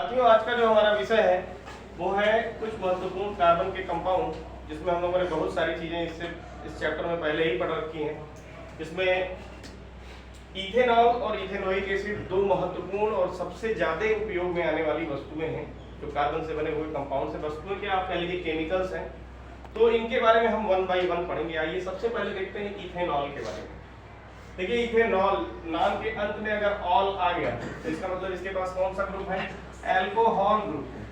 साथियों, आज का जो हमारा विषय है वो है कुछ महत्वपूर्ण कार्बन के कंपाउंड, जिसमें हम लोगों ने बहुत सारी चीजें इस चैप्टर में पहले ही पढ़ रखी हैं। इसमें इथेनॉल और इथेनोइक एसिड दो महत्वपूर्ण और सबसे ज्यादा उपयोग में आने वाली वस्तुएं हैं, जो कार्बन से बने हुए कंपाउंड से वस्तुएं क्या आप कह लीजिए केमिकल्स हैं। तो इनके बारे में हम वन बाई वन पढ़ेंगे। आइए सबसे पहले देखते हैं इथेनॉल के बारे में। देखिए, इथेनॉल नाम के अंत में अगर ऑल आ गया तो इसका मतलब इसके पास कौन सा ग्रुप है? अल्कोहल ग्रुप है।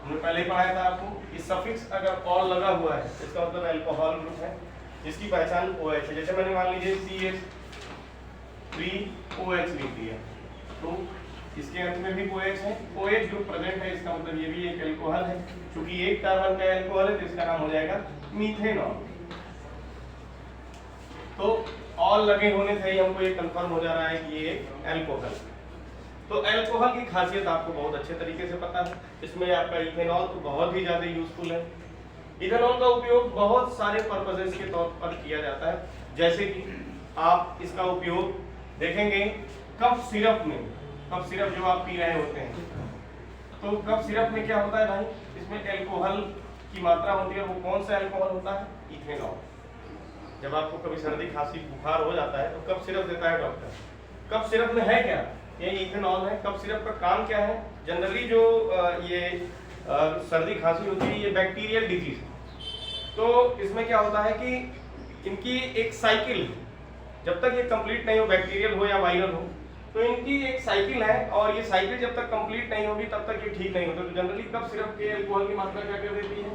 हमने पहले ही पढ़ाया था आपको कि सफिक्स अगर ऑल लगा हुआ है तो इसका मतलब अल्कोहल ग्रुप है, जिसकी पहचान OH है। जैसे मैंने मान लीजिए CH3OH लिख दिया तो इसके अंत में भी OH है, OH ग्रुप प्रेजेंट है, इसका मतलब ये भी एक अल्कोहल है। क्योंकि एक कार्बन का अल्कोहल है तो इसका नाम हो जाएगा मीथेनॉल। तो ऑल लगे होने से ही हमको ये कंफर्म हो जा रहा है कि ये अल्कोहल। तो अल्कोहल की खासियत आपको बहुत अच्छे तरीके से पता है। इसमें आपका इथेनॉल तो बहुत ही ज्यादा यूजफुल है। इथेनॉल का उपयोग बहुत सारे पर्पसेस के तौर पर किया जाता है, जैसे कि आप इसका उपयोग देखेंगे कफ सिरप में। कफ सिरप जो आप पी रहे होते हैं, तो कफ सिरप में क्या होता है भाई? इसमें अल्कोहल की मात्रा होती है। वो कौन सा अल्कोहल होता है? इथेनॉल। जब आपको कभी सर्दी खांसी बुखार हो जाता है तो कफ सिरप देता है डॉक्टर। कफ सिरप में है क्या? ये इथेनॉल है। कफ सिरप का काम क्या है? जनरली जो ये सर्दी खांसी होती है ये बैक्टीरियल डिजीज है। तो इसमें क्या होता है कि इनकी एक साइकिल है, जब तक ये कंप्लीट नहीं हो, बैक्टीरियल हो या वायरल हो, तो इनकी एक साइकिल है और ये साइकिल जब तक कंप्लीट नहीं होगी तब तक ये ठीक नहीं होता। तो जनरली कफ सिरप के अल्कोहल की मात्रा क्या कर देती है?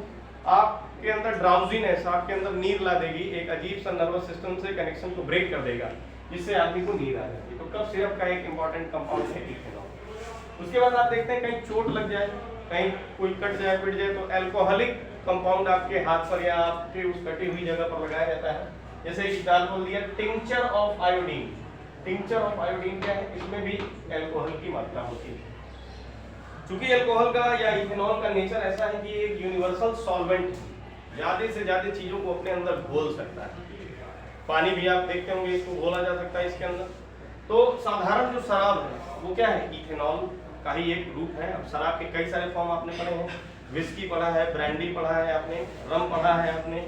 आपके अंदर ड्राउजीनेस, आपके अंदर नींद ला देगी, एक अजीब सा नर्वस सिस्टम से कनेक्शन को ब्रेक कर देगा, जिससे आदमी को नींद आ जाती है। तो कफ सिरप का एक इंपॉर्टेंट कंपाउंड है इथेनॉल। उसके बाद आप देखते हैं कहीं चोट लग जाए, कहीं कोई कट जाए पिट जाए, तो अल्कोहलिक कंपाउंड आपके हाथ पर या आपके उस कटी हुई जगह पर लगाया जाता है। जैसे एक बोल दिया tincture of iodine. Tincture of iodine क्या है? इसमें भी अल्कोहल की मात्रा होती है। चूंकि अल्कोहल का या इथेनॉल का नेचर ऐसा है कि एक यूनिवर्सल सॉल्वेंट ज्यादा से ज्यादा चीजों को अपने अंदर घोल सकता है। पानी भी आप देखते होंगे, इसको घोला जा सकता है इसके अंदर। तो साधारण जो शराब है वो क्या है? इथेनॉल का ही एक रूप है। अब शराब के कई सारे फॉर्म आपने पढ़े हैं। विस्की पढ़ा है, ब्रांडी पढ़ा है आपने, रम पढ़ा है आपने,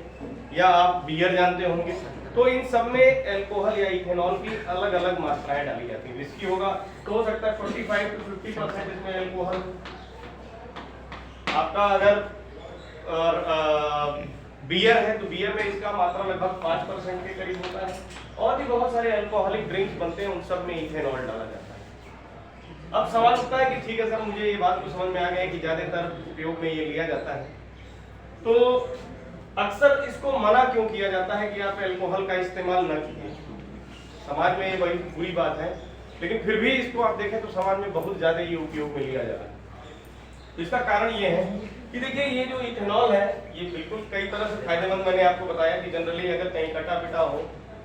या आप बियर जानते होंगे। तो इन सब में अल्कोहल या इथेनॉल की अलग अलग मात्राएं डाली जाती है। विस्की होगा तो हो सकता है 45 to 50% इसमें अल्कोहल। आपका अगर बियर है तो बियर में इसका मात्रा लगभग 5% के करीब होता है। और भी बहुत सारे अल्कोहलिक ड्रिंक्स बनते हैं, उन सब में इथेनॉल डाला जाता है। अब सवाल उठता है कि ठीक है सर, मुझे ये बात तो समझ में आ गया कि ज्यादातर उपयोग में ये लिया जाता है, तो अक्सर इसको मना क्यों किया जाता है कि आप अल्कोहल का इस्तेमाल न कीजिए? समाज में ये बड़ी बुरी बात है, लेकिन फिर भी इसको आप देखें तो समाज में बहुत ज्यादा ये उपयोग में लिया जा रहा है। तो इसका कारण ये है कि देखिए, ये जो इथेनॉल है ये बिल्कुल कई तरह से फायदेमंद। मैंने आपको बताया कि जनरली अगर कहीं कटा पिटा हो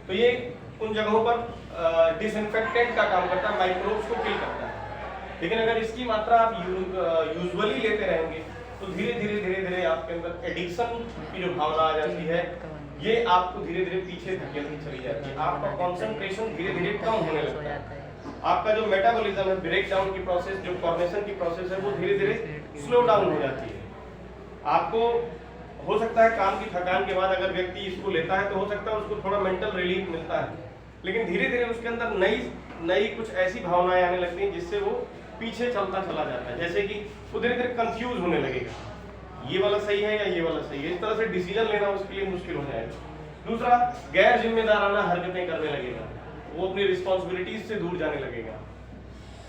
तो ये उन जगहों पर डिसइंफेक्टेंट का काम करता है, माइक्रोब्स को किल करता है। लेकिन अगर इसकी मात्रा आप यूजुअली लेते रहेंगे तो धीरे धीरे आपके अंदर एडिक्शन की जो भावना आ जाती है, ये आपको धीरे धीरे पीछे धकेलती चली जाती है। आपका कंसंट्रेशन धीरे धीरे कम होने लगता है। आपका जो मेटाबॉलिज्म है, ब्रेक डाउन की प्रोसेस, जो फॉर्मेशन की प्रोसेस है, वो धीरे धीरे स्लो डाउन हो जाती है। आपको हो सकता है काम की थकान के बाद अगर व्यक्ति इसको लेता है तो हो सकता है उसको थोड़ा मेंटल रिलीफ मिलता है, लेकिन धीरे धीरे उसके अंदर नई कुछ ऐसी भावनाएं आने लगती हैं जिससे वो पीछे चलता चला जाता है। जैसे कि वो धीरे धीरे कंफ्यूज होने लगेगा, ये वाला सही है या ये वाला सही है। इस तरह से डिसीजन लेना उसके लिए मुश्किल हो जाएगा। दूसरा, गैर जिम्मेदाराना हरकतें करने लगेगा, वो अपनी रिस्पॉन्सिबिलिटीज से दूर जाने लगेगा।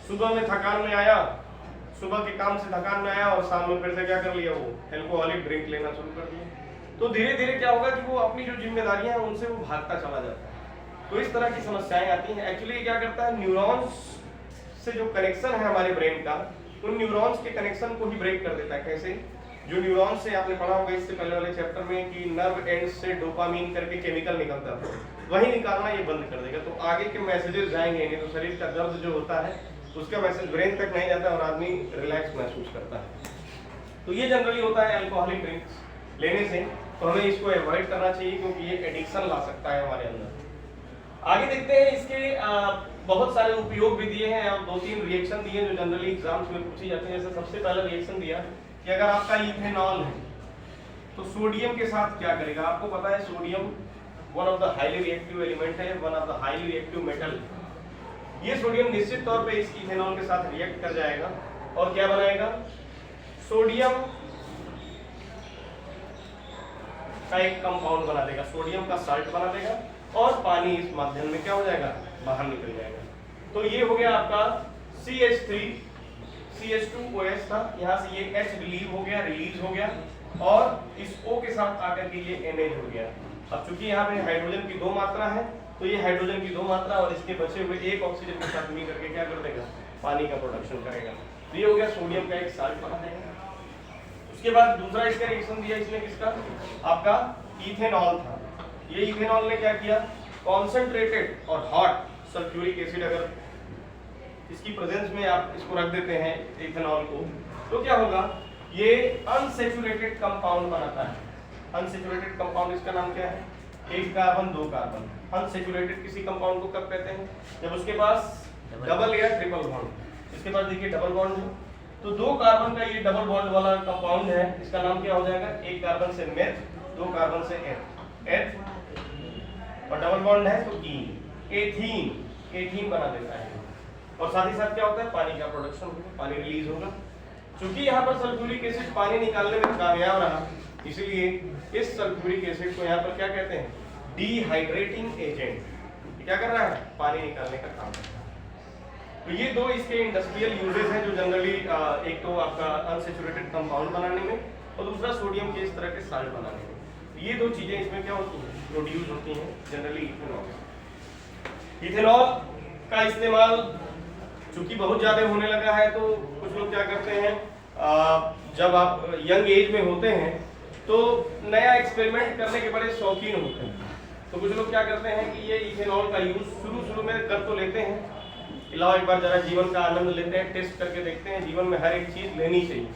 सुबह में थकान में आया, सुबह के काम से थकान में आया और शाम में फिर से क्या कर लिया? वो अल्कोहलिक ड्रिंक लेना शुरू कर दिया। तो धीरे धीरे क्या होगा कि वो अपनी जो जिम्मेदारियां हैं उनसे वो भागता चला जाता है। तो इस तरह की समस्याएं आती हैं। एक्चुअली क्या करता है, न्यूरॉन्स से जो कनेक्शन है हमारे ब्रेन का, उन न्यूरॉन्स के कनेक्शन को ही ब्रेक कर देता है। कैसे? जो न्यूरॉन्स से आपने पढ़ा होगा इससे पहले वाले चैप्टर में कि नर्व एंड से डोपामीन करके केमिकल निकलता है, वही निकालना ये बंद कर देगा। तो आगे के मैसेजेस जाएंगे नहीं, तो शरीर का दर्द जो होता है उसका मैसेज ब्रेन तक नहीं जाता और आदमी रिलैक्स महसूस करता है। तो ये जनरली होता है अल्कोहलिक ड्रिंक्स लेने से। तो हमें इसको अवॉइड करना चाहिए क्योंकि ये एडिक्शन ला सकता है हमारे अंदर। आगे देखते हैं इसके बहुत सारे उपयोग भी दिए हैं और 2-3 रिएक्शन दिए जो जनरली एग्जाम्स में पूछी जाती है। जैसे सबसे पहला रिएक्शन दिया कि अगर आपका इथेनॉल है तो सोडियम के साथ क्या करेगा। आपको पता है sodium one of the highly reactive element है, one of the highly reactive metal. ये सोडियम निश्चित तौर पे इस इथेनॉल के साथ रिएक्ट कर जाएगा और क्या बनाएगा, सोडियम का एक कंपाउंड बना देगा, सोडियम का साल्ट बना देगा और पानी इस माध्यम में क्या हो जाएगा, बाहर निकल जाएगा। तो ये हो गया आपका CH3 CH2OH था, यहाँ से ये H रिलीव हो गया और इस O के साथ आकर के ये NH हो गया। अब चूंकि यहाँ पे हाइड्रोजन की 2 मात्रा है तो ये हाइड्रोजन की 2 मात्रा और इसके बचे हुए एक ऑक्सीजन के साथ मिल करके क्या कर देगा, पानी का प्रोडक्शन करेगा। तो ये हो गया सोडियम का एक साल्ट बना देगा। उसके बाद दूसरा इसका रिएक्शन दिया इसने किसका, आपका इथेनॉल था। ये इथेनॉल ने क्या किया, कॉन्सेंट्रेटेड और हॉट सल्फ्यूरिक एसिड अगर इसकी प्रेजेंस में आप इसको रख देते हैं इथेनॉल को, तो क्या होगा, ये अनसैचुरेटेड कंपाउंड बनाता है। अनसैचुरेटेड कंपाउंड इसका नाम क्या है, 1 कार्बन 2 कार्बन। अनसैचुरेटेड किसी कंपाउंड को कब कहते हैं, जब उसके पास डबल या ट्रिपल बॉन्ड, इसके पास देखिए डबल बॉन्ड है, तो 2 कार्बन का ये डबल बॉन्ड वाला कंपाउंड है, इसका नाम क्या हो जाएगा, 1 कार्बन से मेथ, 2 कार्बन से एथ और डबल बॉन्ड है तो एथीन बना देता है। और साथ ही साथ क्या होता है, पानी का प्रोडक्शन होगा, पानी रिलीज होगा। क्योंकि यहाँ पर सल्फ्यूरिक एसिड पानी निकालने में कामयाब रहा, इसलिए इस सल्फ्यूरिक एसिड को यहाँ पर क्या कहते हैं, डिहाइड्रेटिंग एजेंट। क्या कर रहा है, पानी निकालने का काम करता है। तो ये 2 इसके इंडस्ट्रियल यूजेस हैं जो जनरली एक तो आपका अनसैचुरेटेड कंपाउंड बनाने में और दूसरा सोडियम के इस तरह के साल्ट बनाने में। ये 2 चीजें इसमें क्या होती हैं, प्रोड्यूस होती हैं जनरली इथेनॉल। इथेनॉल का इस्तेमाल चूंकि बहुत ज्यादा होने लगा है तो कुछ लोग क्या करते हैं, जब आप यंग एज में होते हैं तो नया एक्सपेरिमेंट करने के बड़े शौकीन होते हैं। तो कुछ लोग क्या करते हैं कि ये इथेनॉल का यूज शुरू में कर तो लेते हैं, लाओ एक बार जरा जीवन का आनंद लेते हैं, टेस्ट करके देखते हैं, जीवन में हर एक चीज लेनी चाहिए।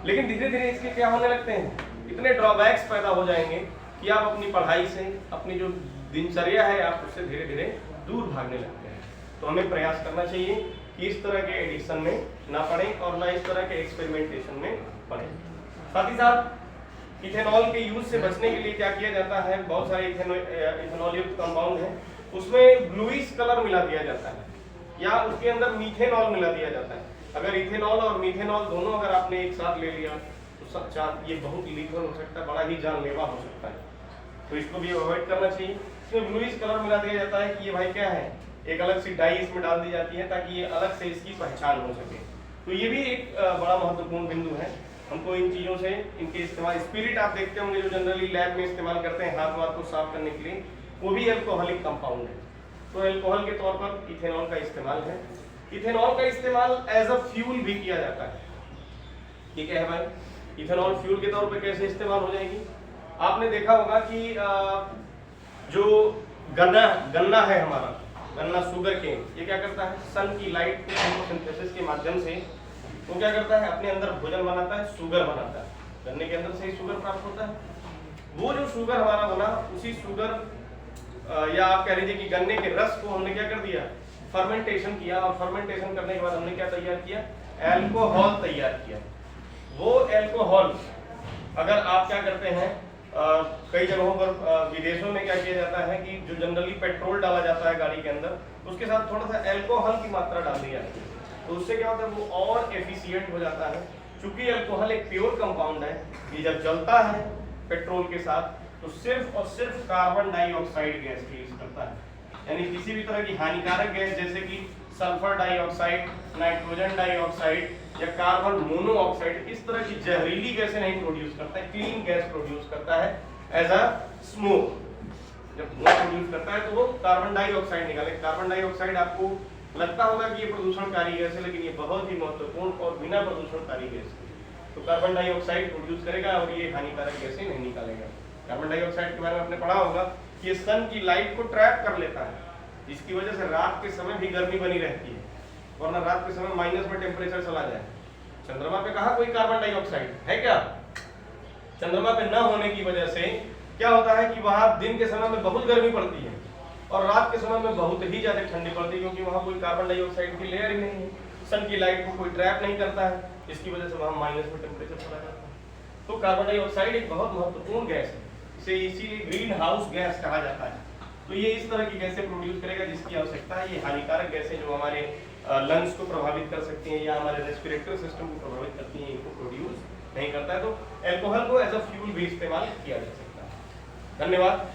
लेकिन धीरे धीरे इसके क्या होने लगते हैं, इतने ड्रॉबैक्स पैदा हो जाएंगे कि आप अपनी पढ़ाई से, अपनी जो दिनचर्या है, आप उससे धीरे धीरे दूर भागने लगते हैं। तो हमें प्रयास करना चाहिए कि इस तरह के एडिशन में ना पड़े और ना इस तरह के एक्सपेरिमेंटेशन में पड़े। साथ ही साथ इथेनॉल के यूज से बचने के लिए क्या किया जाता है, बहुत सारे इथेनॉल युक्त कंपाउंड हैं, उसमें ब्लूइश कलर मिला दिया जाता है या उसके अंदर मीथेनॉल मिला दिया जाता है। अगर इथेनॉल और मीथेनॉल दोनों अगर आपने एक साथ ले लिया तो सब ये बहुत लीथल हो सकता है, बड़ा ही जानलेवा हो सकता है। तो इसको भी अवॉइड करना चाहिए। इसमें ब्लूइश कलर मिला दिया जाता है कि ये भाई क्या है, एक अलग सी डाई इसमें डाल दी जाती है ताकि ये अलग से इसकी पहचान हो सके। तो ये भी एक बड़ा महत्वपूर्ण बिंदु है। हमको इन चीज़ों से इनके इस्तेमाल, स्पिरिट आप देखते होंगे जो जनरली लैब में इस्तेमाल करते हैं हाथ वाथ को साफ करने के लिए, वो भी अल्कोहलिक कंपाउंड है। तो अल्कोहल के तौर पर इथेनॉल का इस्तेमाल है। इथेनॉल का इस्तेमाल एज अ फ्यूल भी किया जाता है। ठीक है भाई, इथेनॉल फ्यूल के तौर पे कैसे इस्तेमाल हो जाएगी, आपने देखा होगा कि जो गन्ना है हमारा, गन्ना शुगर केन, ये क्या करता है, सन की लाइट के फोटोसिंथेसिस के माध्यम से वो क्या करता है, अपने अंदर भोजन बनाता है, शुगर बनाता है। गन्ने के अंदर से ही शुगर प्राप्त होता है। वो जो शुगर हमारा बना, उसी शुगर या आप कह लीजिए कि गन्ने के रस को हमने क्या कर दिया, फर्मेंटेशन किया, और फर्मेंटेशन करने के बाद हमने क्या तैयार किया, अल्कोहल तैयार किया। वो अल्कोहल अगर आप क्या करते हैं, कई जगहों पर विदेशों में क्या किया जाता है कि जो जनरली पेट्रोल डाला जाता है गाड़ी के अंदर, उसके साथ थोड़ा सा अल्कोहल की मात्रा डाल दी जाती है, तो उससे क्या होता है, वो और एफिशिएंट हो जाता है। चूंकि अल्कोहल एक प्योर कंपाउंड है, ये जब जलता है पेट्रोल के साथ तो सिर्फ और सिर्फ कार्बन डाइऑक्साइड गैस रिलीज करता है, यानी किसी भी तरह की हानिकारक गैस जैसे कि सल्फर डाइऑक्साइड, नाइट्रोजन डाइऑक्साइड या कार्बन मोनोऑक्साइड, इस तरह की जहरीली गैसें नहीं प्रोड्यूस करता है। क्लीन गैस प्रोड्यूस करता है एज अ स्मोक। जब वो प्रोड्यूस करता है तो वो कार्बन डाइऑक्साइड निकाले। कार्बन डाइऑक्साइड आपको लगता होगा कि ये प्रदूषणकारी गैस है, लेकिन ये बहुत ही महत्वपूर्ण और बिना प्रदूषणकारी गैस है। तो कार्बन डाइऑक्साइड प्रोड्यूस करेगा और ये हानिकारक गैसें नहीं निकालेगा। कार्बन डाइऑक्साइड के बारे में आपने पढ़ा होगा कि ये सन की लाइट को ट्रैप कर लेता है, जिसकी वजह से रात के समय भी गर्मी बनी रहती है, वरना रात के समय माइनस में टेम्परेचर चला जाए। चंद्रमा पे कहा कोई कार्बन डाइऑक्साइड है क्या? चंद्रमा पे न होने की वजह से क्या होता है कि वहां दिन के समय में बहुत गर्मी पड़ती है और रात के समय में बहुत ही ज़्यादा ठंडी पड़ती है, क्योंकि वहाँ कोई कार्बन डाइऑक्साइड की लेयर ही नहीं है, सन की लाइट को कोई ट्रैप नहीं करता है, इसकी वजह से वहाँ माइनस में टेम्परेचर चला जाता है। तो कार्बन डाइऑक्साइड एक बहुत महत्वपूर्ण गैस है, इसे इसीलिए ग्रीन हाउस गैस कहा जाता है। तो ये इस तरह की गैसें प्रोड्यूस करेगा जिसकी आवश्यकता है। ये हानिकारक गैसें जो हमारे लंग्स को प्रभावित कर सकती हैं या हमारे रेस्पिरेटरी सिस्टम को प्रभावित करती हैं, इनको प्रोड्यूस नहीं करता है। तो अल्कोहल को एज अ फ्यूल भी इस्तेमाल किया जा सकता है। धन्यवाद।